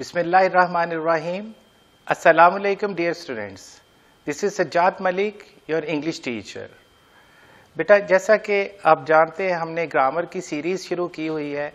Bismillahirrahmanirrahim. Assalamu alaikum dear students. This is Sajjad Malik, your English teacher. बेटा जैसा कि आप जानते हैं हमने ग्रामर की सीरीज़ शुरू की हुई है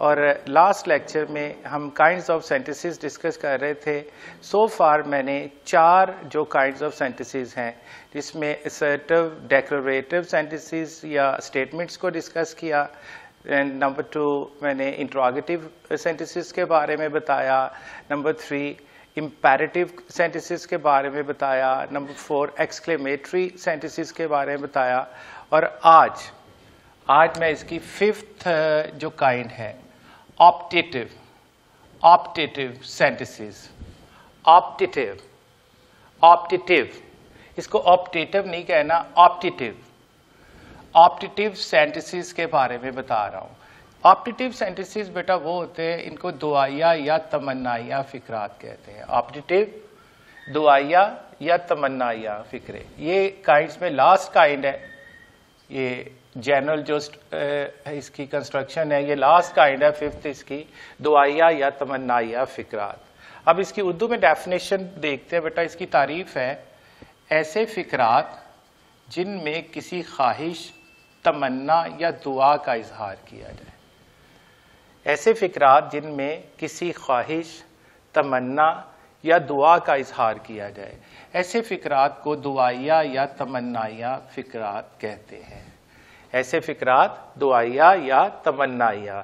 और लास्ट लेक्चर में हम काइंड्स ऑफ सेंटेंसेस डिस्कस कर रहे थे. सो फार मैंने 4 जो काइंड्स ऑफ सेंटेंसेस हैं जिसमें असर्टिव डेक्लरेटिव सेंटेंसेस या स्टेटमेंट्स को डिस्कस किया. एंड नंबर 2 मैंने इंट्रोगेटिव सेंटेंसेस के बारे में बताया. नंबर 3 इम्पेरेटिव सेंटेंसेस के बारे में बताया. नंबर 4 एक्सक्लेमेटरी सेंटेंसेस के बारे में बताया. और आज मैं इसकी 5th जो काइंड है ऑप्टेटिव सेंटेंसेस. ऑप्टेटिव इसको ऑप्टेटिव नहीं कहना, ऑप्टेटिव सेंटेंसेस के बारे में बता रहा हूँ. ऑप्टेटिव सेंटेंसेस बेटा वो होते हैं, इनको दुआया या तमन्नाया फिक्रात कहते हैं. ऑप्टेटिव दुआया या तमन्नाया फिक्रे, ये काइंड्स में लास्ट काइंड है. ये जनरल जो इसकी कंस्ट्रक्शन है ये लास्ट काइंड है, 5th इसकी दुआया या तमन्नाया फिक्रात. अब इसकी उर्दू में डेफिनेशन देखते हैं बेटा. इसकी तारीफ है ऐसे फिक्रात जिनमें किसी ख्वाहिश तमन्ना या दुआ का इजहार किया जाए. ऐसे फिक्रात जिनमें किसी ख्वाहिश तमन्ना या दुआ का इजहार किया जाए, ऐसे फिक्रात को दुआया या तमन्नाया फिक्रात कहते हैं. ऐसे फिक्रात दुआया या तमन्नाया.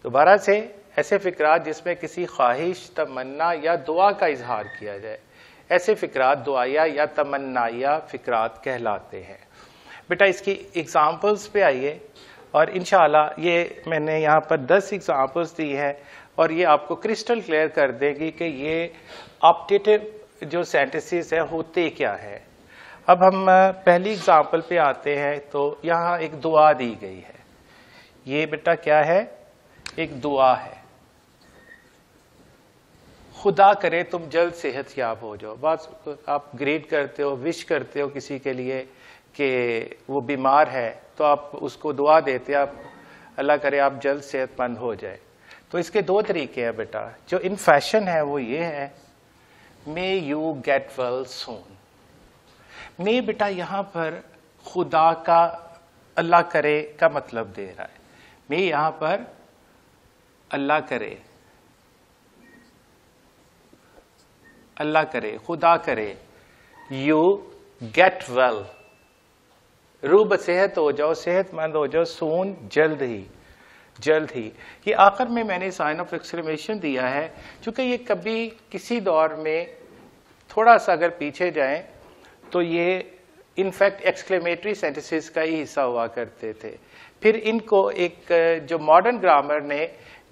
दोबारा से, ऐसे फिक्रात जिसमें किसी ख्वाहिश तमन्ना या दुआ का इजहार किया जाए, ऐसे फिक्रात दुआया या तमन्नाया फिक्रात कहलाते हैं. बेटा इसकी एग्जाम्पल्स पे आइए और इंशाल्लाह ये मैंने यहाँ पर 10 एग्जाम्पल्स दी है और ये आपको क्रिस्टल क्लियर कर देगी कि ये ऑप्टेटिव जो सेंटेंसेस है होते क्या है. अब हम पहली एग्जाम्पल पे आते हैं. तो यहाँ एक दुआ दी गई है. ये बेटा क्या है? एक दुआ है. खुदा करे तुम जल्द सेहत याब हो जाओ. बस आप ग्रीट करते हो, विश करते हो किसी के लिए कि वो बीमार है, तो आप उसको दुआ देते हैं, आप अल्लाह करे आप जल्द सेहतमंद हो जाए. तो इसके 2 तरीके हैं बेटा. जो इन फैशन है वो ये है, may you get well soon. मे बेटा यहाँ पर खुदा का अल्लाह करे का मतलब दे रहा है. मे यहाँ पर अल्लाह करे, अल्लाह करे, खुदा करे. यू गेट वेल, रूब सेहत हो जाओ, सेहतमंद हो जाओ. सून जल्द ही. ये आखिर में मैंने साइन ऑफ एक्सक्लेमेशन दिया है क्योंकि ये कभी किसी दौर में थोड़ा सा अगर पीछे जाएं तो ये इनफैक्ट एक्सक्लेमेटरी सेंटेंसेस का ही हिस्सा हुआ करते थे. फिर इनको एक जो मॉडर्न ग्रामर ने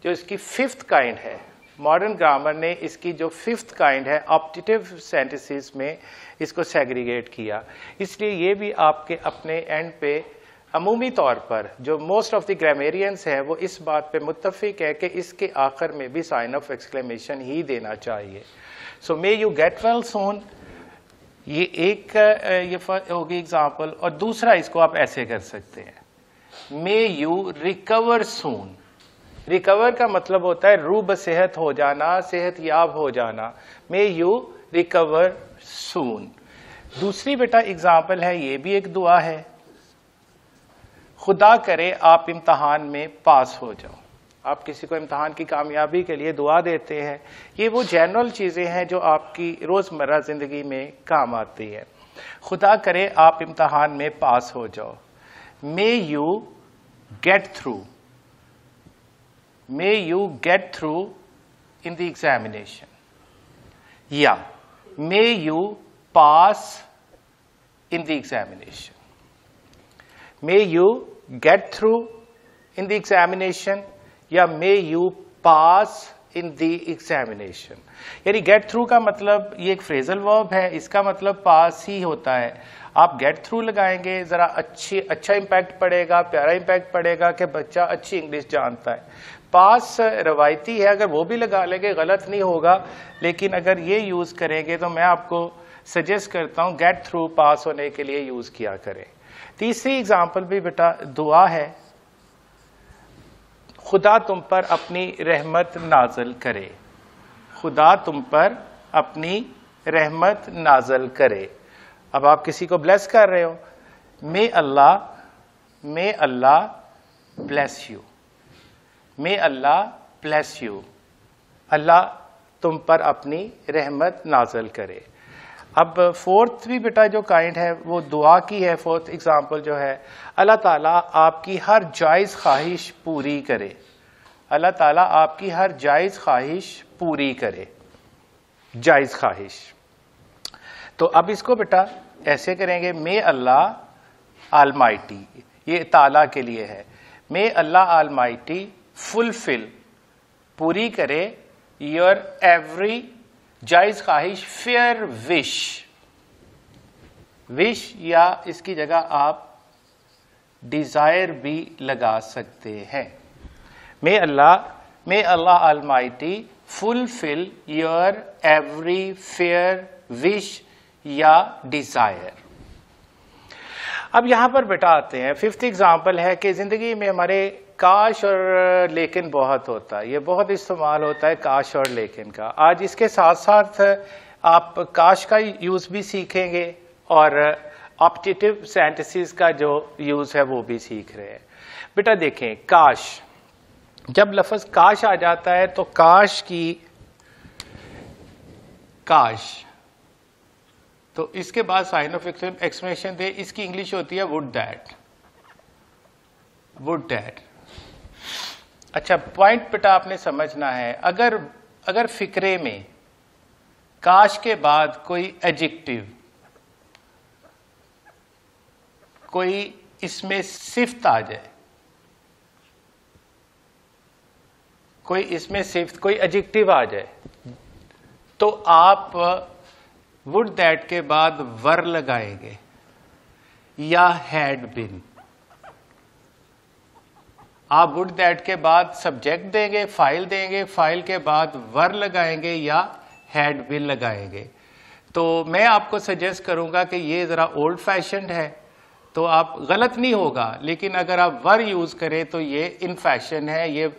जो इसकी 5th काइंड है, मॉडर्न ग्रामर ने इसकी जो 5th काइंड है ऑप्टेटिव सेंटेंसेस में इसको सेग्रीगेट किया. इसलिए ये भी आपके अपने एंड पे अमूमी तौर पर जो मोस्ट ऑफ द ग्रामेरियंस हैं वो इस बात पे मुत्तफिक है कि इसके आखिर में भी साइन ऑफ एक्सक्लेमेशन ही देना चाहिए. So may you get well soon, ये एक ये होगी एग्जाम्पल. और दूसरा इसको आप ऐसे कर सकते हैं, may you recover soon. Recover का मतलब होता है रूब सेहत हो जाना, सेहत याब हो जाना. May you recover soon. दूसरी बेटा एग्जाम्पल है, ये भी एक दुआ है, खुदा करे आप इम्तहान में पास हो जाओ. आप किसी को इम्तहान की कामयाबी के लिए दुआ देते हैं. ये वो जनरल चीजें हैं जो आपकी रोजमर्रा जिंदगी में काम आती है. खुदा करे आप इम्तहान में पास हो जाओ. May you get through, may you get through in the examination, या may you pass in the examination. May you get through in the examination या may you pass in the examination. यानी get through का मतलब ये एक phrasal verb है, इसका मतलब पास ही होता है. आप गेट थ्रू लगाएंगे जरा अच्छा इंपैक्ट पड़ेगा, प्यारा इंपैक्ट पड़ेगा कि बच्चा अच्छी इंग्लिश जानता है. पास रवायती है, अगर वो भी लगा लेंगे गलत नहीं होगा, लेकिन अगर ये यूज करेंगे तो मैं आपको सजेस्ट करता हूं गेट थ्रू पास होने के लिए यूज किया करें. तीसरी एग्जाम्पल भी बेटा दुआ है, खुदा तुम पर अपनी रहमत नाजल करे. खुदा तुम पर अपनी रहमत नाजल करे। अब आप किसी को ब्लेस कर रहे हो, may Allah bless you, may Allah bless you, Allah तुम पर अपनी रहमत नाजल करे। अब फोर्थ भी बेटा जो काइंड है वो दुआ की है। फोर्थ एग्जाम्पल जो है, अल्लाह ताला आपकी हर जायज़ ख्वाहिश पूरी करे, अल्लाह ताला आपकी हर जायज़ ख्वाहिश पूरी करे, जायज़ ख्वाहिश। तो अब इसको बेटा ऐसे करेंगे, मे अल्लाह आलमाइटी, ये ताला के लिए है, मे अल्लाह आलमाइटी फुलफिल, पूरी करे, योर एवरी जायज ख्वाहिश, फेयर विश, विश या इसकी जगह आप डिजायर भी लगा सकते हैं। May Allah almighty fulfill your every fair wish या डिजायर। अब यहां पर बेटा आते हैं, फिफ्थ एग्जाम्पल है कि जिंदगी में हमारे काश और लेकिन बहुत होता है, ये बहुत इस्तेमाल होता है काश और लेकिन का। आज इसके साथ साथ आप काश का यूज भी सीखेंगे और ऑप्टेटिव सेंटेंसेस का जो यूज है वो भी सीख रहे हैं। बेटा देखें, काश, जब लफ्ज काश आ जाता है तो काश की, काश तो इसके बाद साइन ऑफ एक्सक्लेमेशन दे, इसकी इंग्लिश होती है वुड दैट, वुड दैट। अच्छा, पॉइंट बेटा आपने समझना है, अगर फिक्रे में काश के बाद कोई एडजेक्टिव, कोई इसमें सिफ्त आ जाए, कोई इसमें सिफ्त, कोई एडजेक्टिव आ जाए, तो आप वुड दैट के बाद वर लगाएंगे या हैड बिन। आप वुड दैट के बाद सब्जेक्ट देंगे, फाइल देंगे, फाइल के बाद वर लगाएंगे या हैड बिन लगाएंगे। तो मैं आपको सजेस्ट करूंगा कि ये जरा ओल्ड फैशन्ड है, तो आप गलत नहीं होगा, लेकिन अगर आप वर यूज करें तो ये इन फैशन है, ये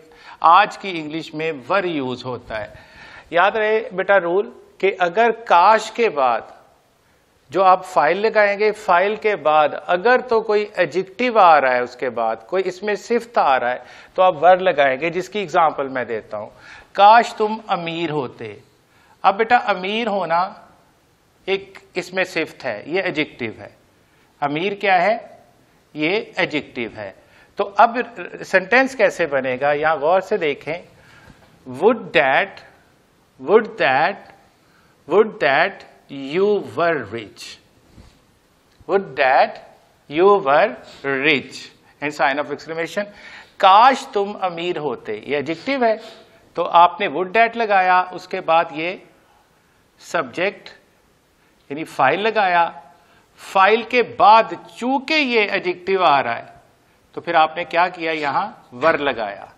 आज की इंग्लिश में वर यूज होता है। याद रहे बेटा रूल कि अगर काश के बाद जो आप फाइल लगाएंगे, फाइल के बाद अगर तो कोई एडजेक्टिव आ रहा है, उसके बाद कोई इसमें सिफ्त आ रहा है, तो आप वर लगाएंगे। जिसकी एग्जांपल मैं देता हूं, काश तुम अमीर होते। अब बेटा अमीर होना एक इसमें सिफ्त है, ये एडजेक्टिव है। अमीर क्या है? ये एडजेक्टिव है। तो अब सेंटेंस कैसे बनेगा, यहां गौर से देखें, would that you were rich, would that you were rich and sign of exclamation। काश तुम अमीर होते, ये एडजेक्टिव है, तो आपने would that लगाया, उसके बाद ये सब्जेक्ट यानी फाइल लगाया, फाइल के बाद चूंकि ये एडजेक्टिव आ रहा है तो फिर आपने क्या किया, यहां वर लगाया।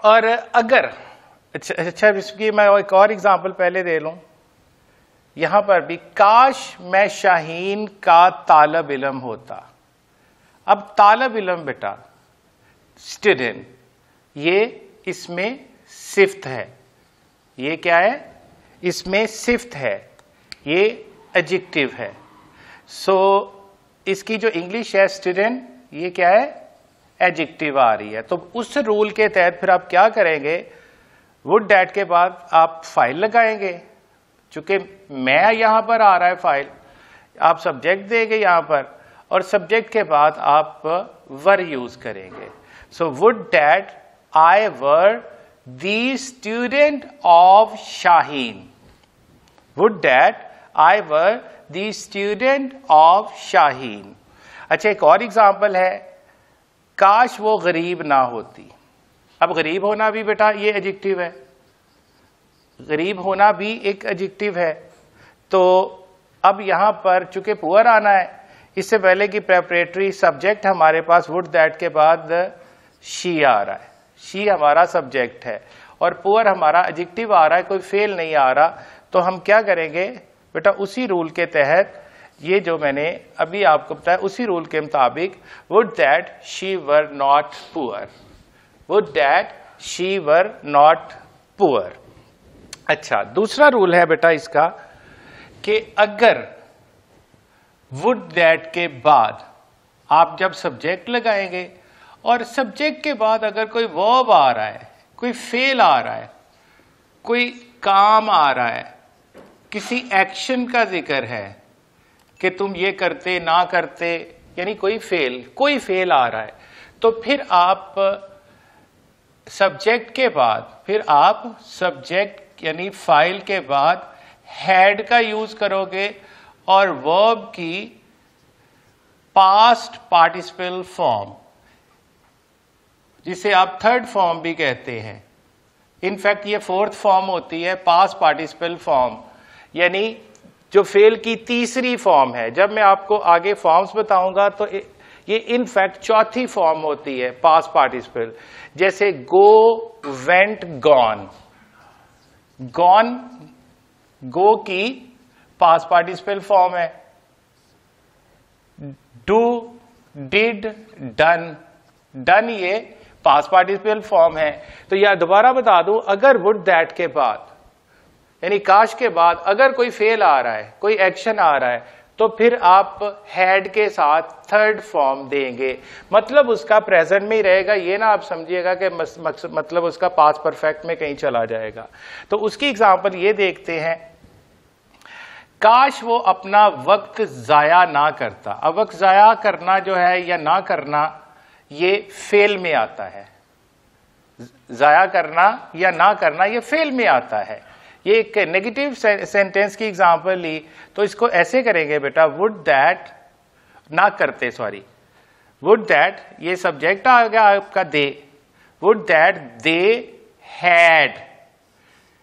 और अगर अच्छा इसकी मैं एक और एग्जांपल पहले दे लूं, यहां पर भी काश मैं शाहीन का तालब इल्म होता। अब तालब इल्म बेटा स्टूडेंट, ये इसमें सिफ्त है, ये क्या है, इसमें सिफ्त है, ये एडजेक्टिव है। सो इसकी जो इंग्लिश है स्टूडेंट, ये क्या है, एडजेक्टिव आ रही है। तो उस रूल के तहत फिर आप क्या करेंगे, वुड दैट के बाद आप फाइल लगाएंगे, चूंकि मैं यहां पर आ रहा है फाइल, आप सब्जेक्ट देंगे यहां पर, और सब्जेक्ट के बाद आप वर यूज करेंगे। So would that I were the student of Shaheen, would that I were the student of Shaheen. अच्छा, एक और एग्जाम्पल है, काश वो गरीब ना होती। अब गरीब होना भी बेटा ये एडजेक्टिव है, गरीब होना भी एक एडजेक्टिव है। तो अब यहां पर चूंकि पुअर आना है, इससे पहले की प्रेपरेटरी सब्जेक्ट हमारे पास वुड दैट के बाद शी आ रहा है, शी हमारा सब्जेक्ट है और पुअर हमारा एडजेक्टिव आ रहा है, कोई फेल नहीं आ रहा। तो हम क्या करेंगे बेटा, उसी रूल के तहत, ये जो मैंने अभी आपको बताया उसी रूल के मुताबिक, would that she were not poor, would that she were not poor. अच्छा, दूसरा रूल है बेटा इसका कि अगर वुड दैट के बाद आप जब सब्जेक्ट लगाएंगे और सब्जेक्ट के बाद अगर कोई वर्ब आ रहा है, कोई फेल आ रहा है, कोई काम आ रहा है, किसी एक्शन का जिक्र है कि तुम ये करते ना करते, यानी कोई फेल आ रहा है, तो फिर आप सब्जेक्ट के बाद सब्जेक्ट यानी फाइल के बाद हैड का यूज करोगे और वर्ब की पास्ट पार्टिसिपल फॉर्म, जिसे आप थर्ड फॉर्म भी कहते हैं, इनफैक्ट ये फोर्थ फॉर्म होती है, पास्ट पार्टिसिपल फॉर्म, यानी जो फेल की तीसरी फॉर्म है। जब मैं आपको आगे फॉर्म्स बताऊंगा तो ये इनफैक्ट चौथी फॉर्म होती है पास्ट पार्टिसिपल, जैसे गो, वेंट, गॉन। गो की पास्ट पार्टिसिपल फॉर्म है, डू, डिड, डन ये पास्ट पार्टिसिपल फॉर्म है। तो यह दोबारा बता दूं, अगर वुड दैट के बाद यानी काश के बाद अगर कोई फेल आ रहा है, कोई एक्शन आ रहा है, तो फिर आप हैड के साथ थर्ड फॉर्म देंगे, मतलब उसका प्रेजेंट में ही रहेगा। ये ना आप समझिएगा कि मतलब उसका पास्ट परफेक्ट में कहीं चला जाएगा। तो उसकी एग्जांपल ये देखते हैं, काश वो अपना वक्त जाया ना करता। अब वक्त जाया करना जो है या ना करना, ये फेल में आता है। जाया करना या ना करना ये फेल में आता है। ये एक नेगेटिव सेंटेंस की एग्जांपल ली, तो इसको ऐसे करेंगे बेटा, वुड दैट ना करते, सॉरी, वुड दैट, ये सब्जेक्ट आ गया आपका they, would that they had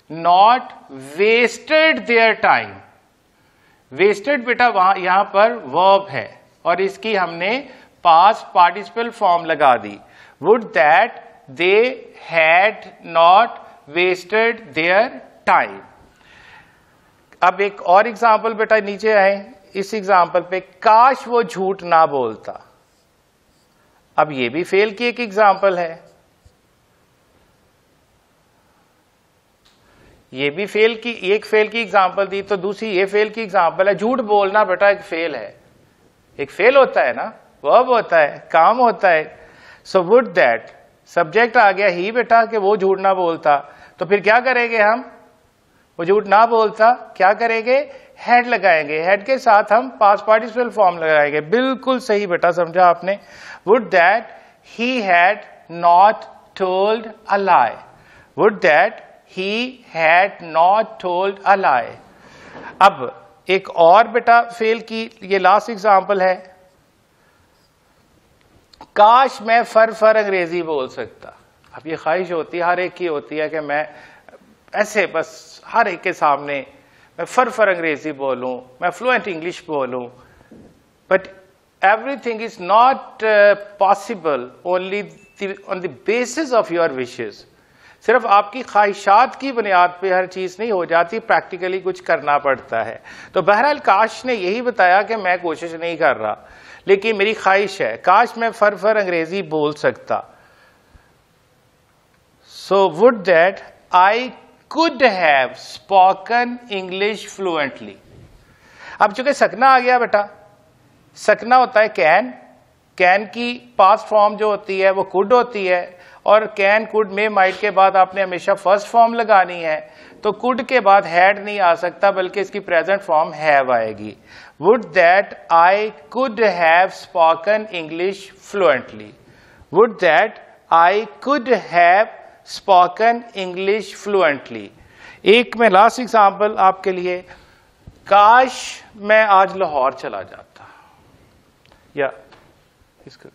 not wasted their time. Wasted बेटा वहां यहां पर वर्ब है और इसकी हमने पास्ट पार्टिसिपल फॉर्म लगा दी, would that they had not wasted their time. अब एक और एग्जाम्पल बेटा नीचे आए, इस एग्जाम्पल पे, काश वो झूठ ना बोलता। अब ये भी फेल की एक एग्जाम्पल है, ये भी फेल की, एक फेल की एग्जाम्पल दी, तो दूसरी ये फेल की एग्जाम्पल है। झूठ बोलना बेटा एक फेल है, एक फेल होता है ना, वर्ब होता है, काम होता है। सो वुड दैट, सब्जेक्ट आ गया ही बेटा कि वो झूठ ना बोलता, तो फिर क्या करेंगे हम, वो झूठ ना बोलता, क्या करेंगे, हैड लगाएंगे, हैड के साथ हम पास्ट पार्टिसिपल फॉर्म लगाएंगे। बिल्कुल सही बेटा समझा आपने। Would that he had not told a lie, would that he had not told a lie. अब एक और बेटा फेल की, ये लास्ट एग्जांपल है, काश मैं फर अंग्रेजी बोल सकता। अब ये ख्वाहिश होती है, हर एक की होती है कि मैं ऐसे बस हर एक के सामने मैं फर अंग्रेजी बोलूं, मैं फ्लुएंट इंग्लिश बोलूं, but everything is not possible only on the basis of your wishes. सिर्फ आपकी ख्वाहिशात की बुनियाद पे हर चीज नहीं हो जाती, प्रैक्टिकली कुछ करना पड़ता है। तो बहरहाल काश ने यही बताया कि मैं कोशिश नहीं कर रहा, लेकिन मेरी ख्वाहिश है, काश मैं फर अंग्रेजी बोल सकता। So would that I could have spoken English fluently। अब चूंकि सकना आ गया बेटा, सकना होता है कैन की पास्ट फॉर्म जो होती है वो कुड होती है, और कैन, कुड, मे, माइट के बाद आपने हमेशा फर्स्ट फॉर्म लगानी है, तो कुड के बाद हैड नहीं आ सकता, बल्कि इसकी प्रेजेंट फॉर्म हैव आएगी। Would that I could have spoken English fluently, would that I could have spoken English fluently. एक में लास्ट एग्जांपल आपके लिए, काश मैं आज लाहौर चला जाता, या इसका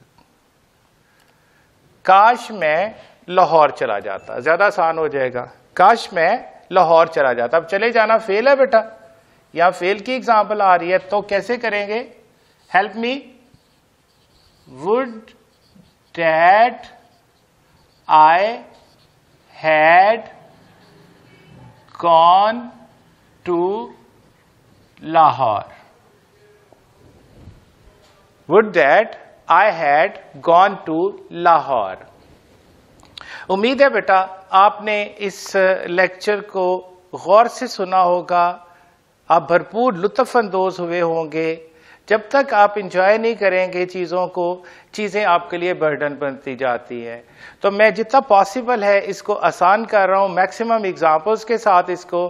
काश मैं लाहौर चला जाता, ज्यादा आसान हो जाएगा, काश मैं लाहौर चला जाता। अब चले जाना फेल है बेटा, यहां फेल की एग्जांपल आ रही है, तो कैसे करेंगे, help me, would that I had gone to Lahore, would that I had gone to Lahore। उम्मीद है बेटा आपने इस लेक्चर को गौर से सुना होगा, आप भरपूर लुत्फ अंदोज हुए होंगे। जब तक आप इंजॉय नहीं करेंगे चीज़ों को, चीज़ें आपके लिए बर्डन बनती जाती हैं। तो मैं जितना पॉसिबल है इसको आसान कर रहा हूँ, मैक्सिमम एग्जांपल्स के साथ इसको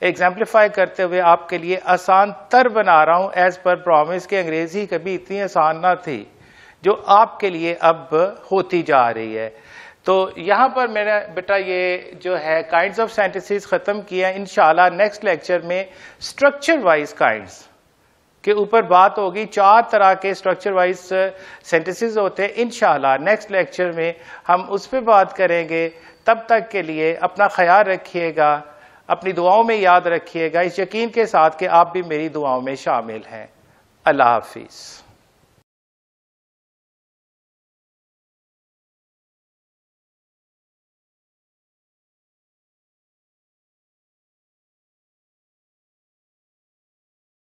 एग्जाम्पलीफाई करते हुए आपके लिए आसान तर बना रहा हूँ एज पर प्रॉमिस कि अंग्रेज़ी कभी इतनी आसान ना थी जो आपके लिए अब होती जा रही है। तो यहाँ पर मेरा बेटा ये जो है काइंड्स ऑफ सेंटेंसेस ख़त्म किया। इंशाल्लाह नेक्स्ट लेक्चर में स्ट्रक्चर वाइज काइंड्स के ऊपर बात होगी। 4 तरह के स्ट्रक्चर वाइज सेंटेंसेस होते हैं। इंशाल्लाह नेक्स्ट लेक्चर में हम उस पर बात करेंगे। तब तक के लिए अपना ख्याल रखिएगा, अपनी दुआओं में याद रखिएगा, इस यकीन के साथ कि आप भी मेरी दुआओं में शामिल हैं। अल्लाह हाफिज़।